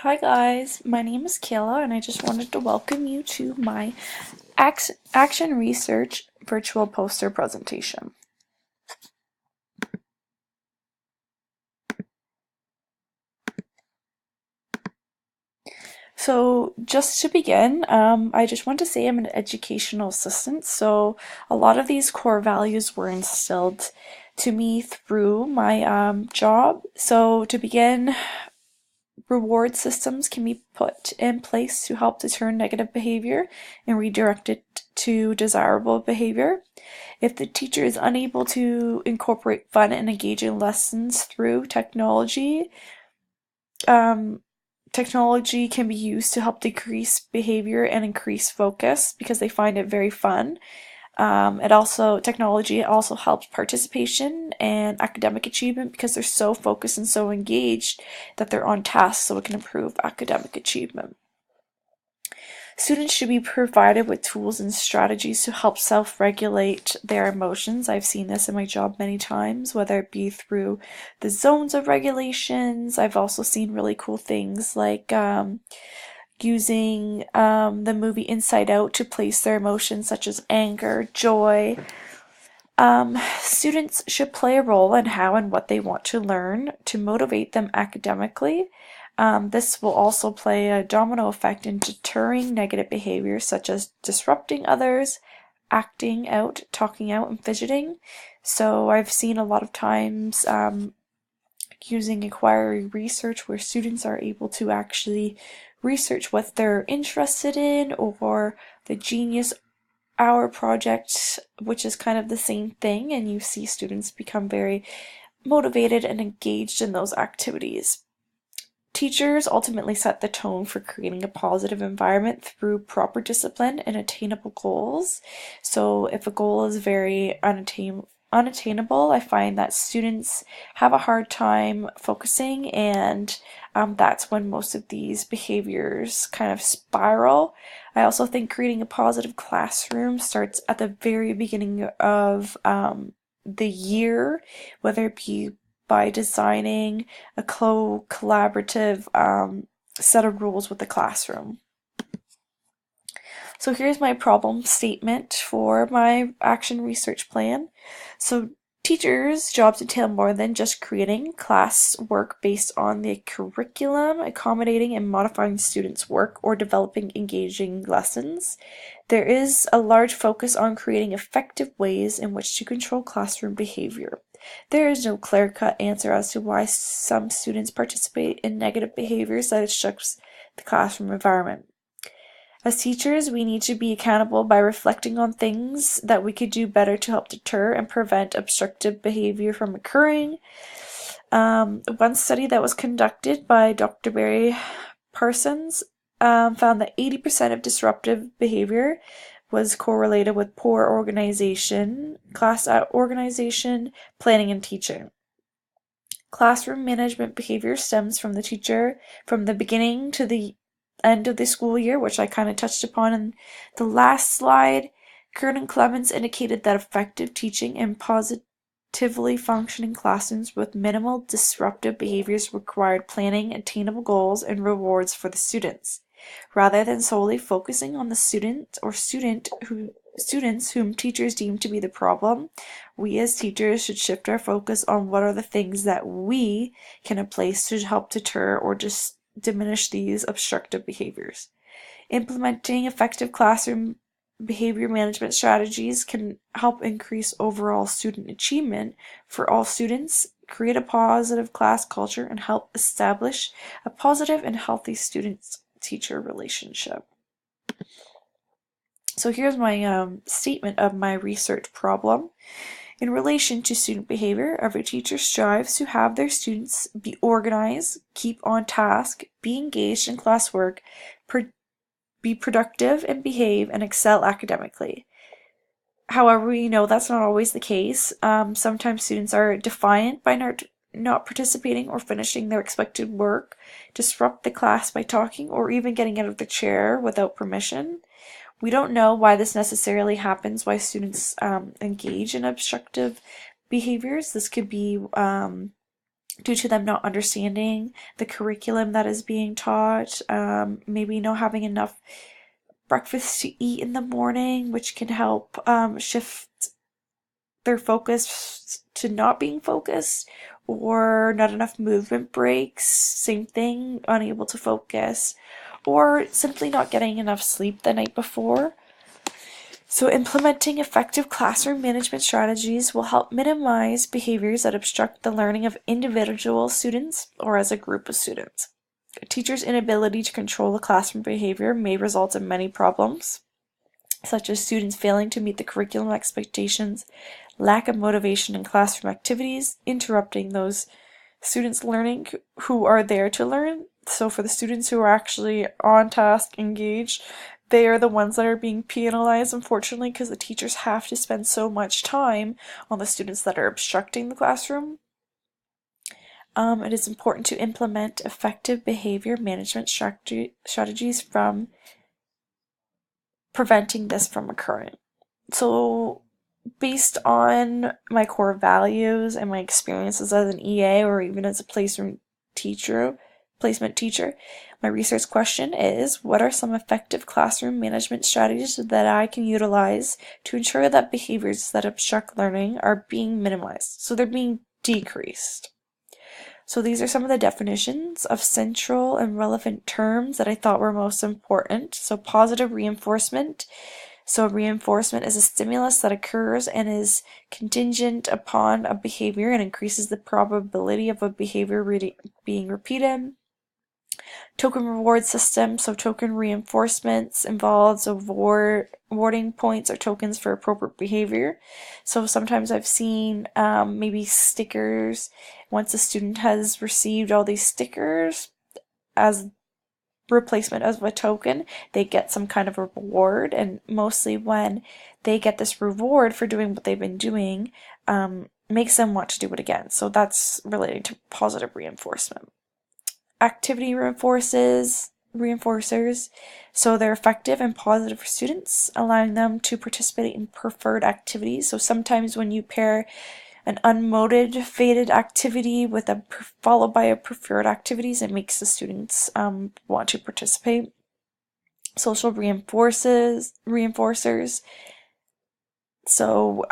Hi guys, my name is Kayla and I just wanted to welcome you to my Action Research virtual poster presentation. So just to begin, I just want to say I'm an educational assistant, so a lot of these core values were instilled to me through my job. So to begin, reward systems can be put in place to help deter negative behavior and redirect it to desirable behavior. If the teacher is unable to incorporate fun and engaging lessons through technology, um, technology can be used to help decrease behavior and increase focus because they find it very fun. Technology also helps participation and academic achievement because they're so focused and so engaged that they're on task, so it can improve academic achievement. Students should be provided with tools and strategies to help self-regulate their emotions. I've seen this in my job many times, whether it be through the zones of regulations. I've also seen really cool things like using the movie Inside Out to place their emotions such as anger, joy. Students should play a role in how and what they want to learn to motivate them academically. This will also play a domino effect in deterring negative behaviors such as disrupting others, acting out, talking out, and fidgeting. So I've seen a lot of times using inquiry research where students are able to actually research what they're interested in, or the Genius Hour project, which is kind of the same thing, and you see students become very motivated and engaged in those activities. Teachers ultimately set the tone for creating a positive environment through proper discipline and attainable goals. So if a goal is very unattainable, I find that students have a hard time focusing, and that's when most of these behaviors kind of spiral. I also think creating a positive classroom starts at the very beginning of the year, whether it be by designing a collaborative set of rules with the classroom. So here's my problem statement for my action research plan. So teachers' jobs entail more than just creating class work based on the curriculum, accommodating and modifying students' work, or developing engaging lessons. There is a large focus on creating effective ways in which to control classroom behavior. There is no clear-cut answer as to why some students participate in negative behaviors that obstructs the classroom environment. As teachers, we need to be accountable by reflecting on things that we could do better to help deter and prevent obstructive behavior from occurring. One study that was conducted by Dr. Barry Parsons found that 80% of disruptive behavior was correlated with poor organization, class organization, planning, and teaching. Classroom management behavior stems from the teacher from the beginning to the end of the school year, which I kind of touched upon in the last slide. Kern and Clemens indicated that effective teaching and positively functioning classrooms with minimal disruptive behaviors required planning, attainable goals, and rewards for the students. Rather than solely focusing on the students whom teachers deem to be the problem, we as teachers should shift our focus on what are the things that we can place to help deter or just diminish these obstructive behaviors. Implementing effective classroom behavior management strategies can help increase overall student achievement for all students, create a positive class culture, and help establish a positive and healthy student-teacher relationship. So here's my statement of my research problem. In relation to student behavior, every teacher strives to have their students be organized, keep on task, be engaged in classwork, be productive, and behave and excel academically. However, we know that's not always the case. Sometimes students are defiant by not participating or finishing their expected work, disrupt the class by talking, or even getting out of the chair without permission. We don't know why this necessarily happens, why students engage in obstructive behaviors. This could be due to them not understanding the curriculum that is being taught, maybe not having enough breakfast to eat in the morning, which can help shift their focus to not being focused, or not enough movement breaks, same thing, unable to focus, or simply not getting enough sleep the night before. So implementing effective classroom management strategies will help minimize behaviors that obstruct the learning of individual students or as a group of students. A teacher's inability to control the classroom behavior may result in many problems, such as students failing to meet the curriculum expectations, lack of motivation in classroom activities, interrupting those students learning who are there to learn. So for the students who are actually on task, engaged, they are the ones that are being penalized, unfortunately, because the teachers have to spend so much time on the students that are obstructing the classroom. It is important to implement effective behavior management strategies from preventing this from occurring. So based on my core values and my experiences as an EA or even as a placement teacher, my research question is, what are some effective classroom management strategies that I can utilize to ensure that behaviors that obstruct learning are being minimized, so they're being decreased? So these are some of the definitions of central and relevant terms that I thought were most important. So positive reinforcement. So reinforcement is a stimulus that occurs and is contingent upon a behavior and increases the probability of a behavior being repeated. Token reward system. So token reinforcements involves awarding points or tokens for appropriate behavior. So sometimes I've seen maybe stickers. Once a student has received all these stickers as replacement of a token, they get some kind of a reward, and mostly when they get this reward for doing what they've been doing, makes them want to do it again. So that's related to positive reinforcement. Activity reinforcers, so they're effective and positive for students, allowing them to participate in preferred activities. So sometimes when you pair an unmotivated activity with followed by a preferred activities, it makes the students want to participate. Social reinforcers. So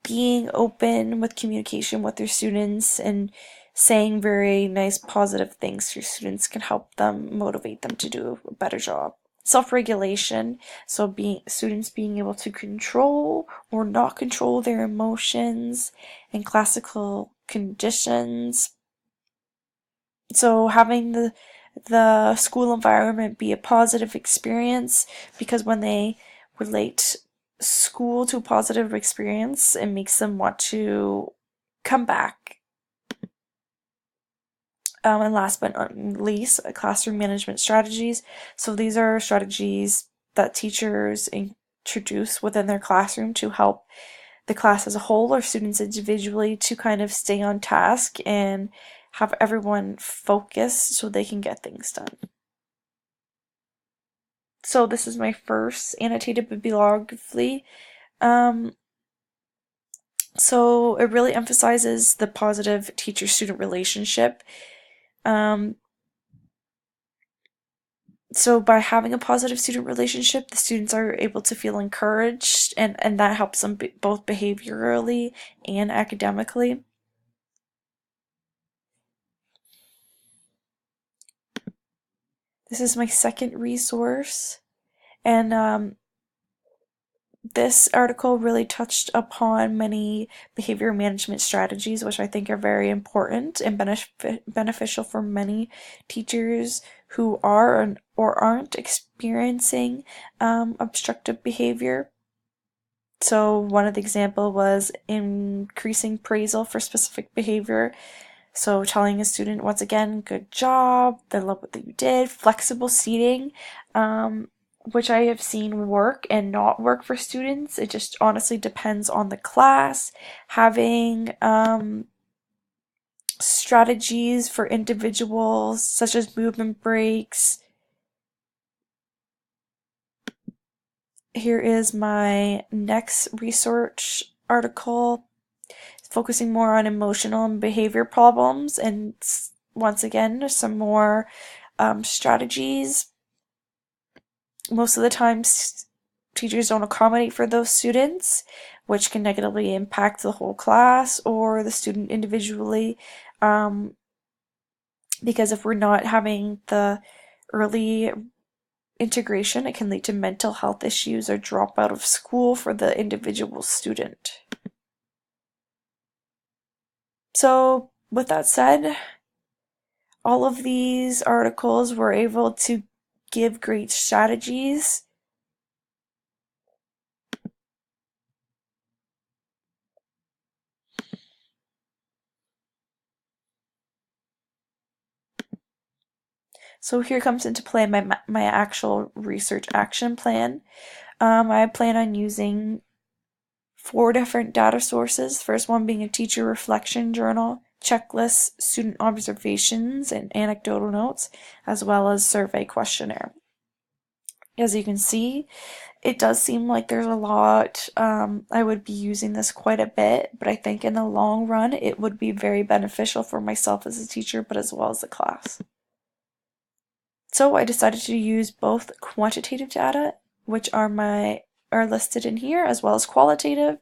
being open with communication with their students and saying very nice positive things to students can help them motivate them to do a better job. Self-regulation, so students being able to control or not control their emotions and classical conditions. So having the school environment be a positive experience, because when they relate school to a positive experience, it makes them want to come back. And last but not least, classroom management strategies. So these are strategies that teachers introduce within their classroom to help the class as a whole or students individually to kind of stay on task and have everyone focus so they can get things done. So this is my first annotated bibliography. So it really emphasizes the positive teacher-student relationship. So by having a positive student relationship, the students are able to feel encouraged, and that helps them both behaviorally and academically. This is my second resource, and this article really touched upon many behavior management strategies, which I think are very important and beneficial for many teachers who are or aren't experiencing obstructive behavior. So one of the example was increasing appraisal for specific behavior. So telling a student, once again, good job, they love what you did. Flexible seating, which I have seen work and not work for students. It just honestly depends on the class. Having strategies for individuals, such as movement breaks. Here is my next research article. focusing more on emotional and behavior problems, and once again, some more strategies. Most of the time, teachers don't accommodate for those students, which can negatively impact the whole class or the student individually. Because if we're not having the early integration, it can lead to mental health issues or drop out of school for the individual student. So, with that said, all of these articles were able to give great strategies. So here comes into play my actual research action plan. I plan on using 4 different data sources. First one being a teacher reflection journal, checklists, student observations, and anecdotal notes, as well as survey questionnaire. As you can see, it does seem like there's a lot. I would be using this quite a bit, but I think in the long run, it would be very beneficial for myself as a teacher, but as well as the class. So I decided to use both quantitative data, which are listed in here, as well as qualitative.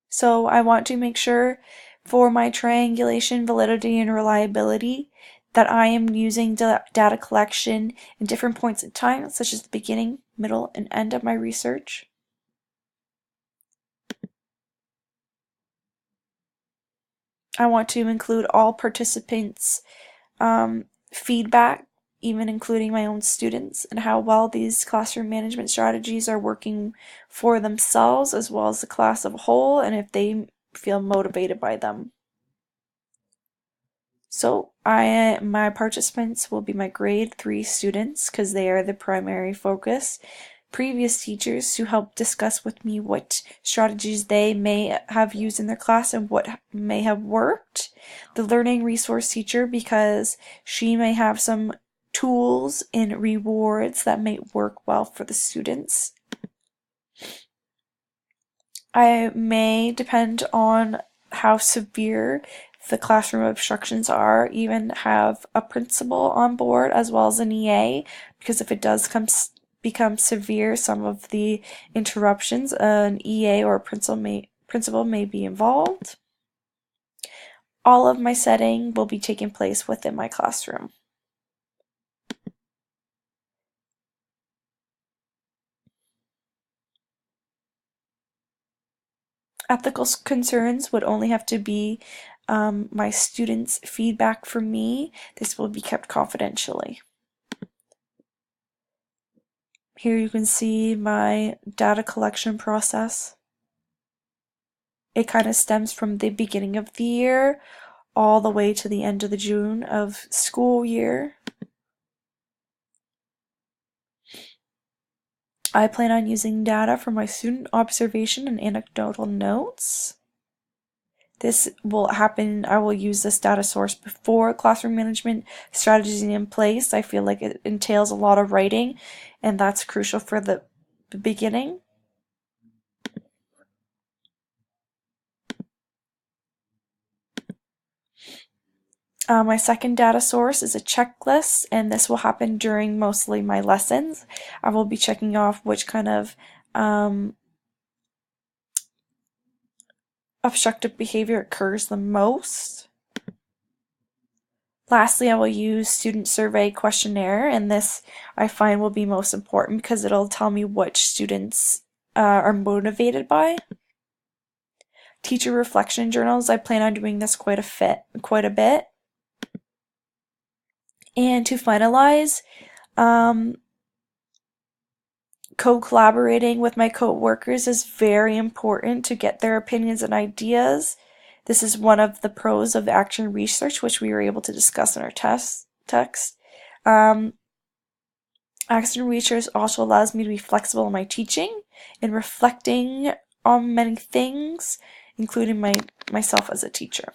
So I want to make sure for my triangulation, validity, and reliability that I am using data collection in different points in time, such as the beginning, middle, and end of my research. I want to include all participants' feedback, even including my own students, and how well these classroom management strategies are working for themselves as well as the class as a whole, and if they feel motivated by them. So my participants will be my grade 3 students because they are the primary focus. Previous teachers who helped discuss with me what strategies they may have used in their class and what may have worked. The learning resource teacher because she may have some tools and rewards that may work well for the students. I may depend on how severe the classroom obstructions are, even have a principal on board as well as an EA, because if it does become severe, some of the interruptions, an EA or a principal may be involved. All of my setting will be taking place within my classroom. Ethical concerns would only have to be my students' feedback from me. This will be kept confidentially. Here you can see my data collection process. It kind of stems from the beginning of the year all the way to the end of the June of school year. I plan on using data from my student observation and anecdotal notes. This will happen, I will use this data source before classroom management strategies in place. I feel like it entails a lot of writing, and that's crucial for the beginning. My second data source is a checklist, and this will happen during mostly my lessons. I will be checking off which kind of obstructive behavior occurs the most. Lastly, I will use student survey questionnaire, and this I find will be most important because it'll tell me which students are motivated by. Teacher reflection journals, I plan on doing this quite a bit. And to finalize, co-collaborating with my co-workers is very important to get their opinions and ideas. This is one of the pros of action research, which we were able to discuss in our text. Action research also allows me to be flexible in my teaching and reflecting on many things, including myself as a teacher.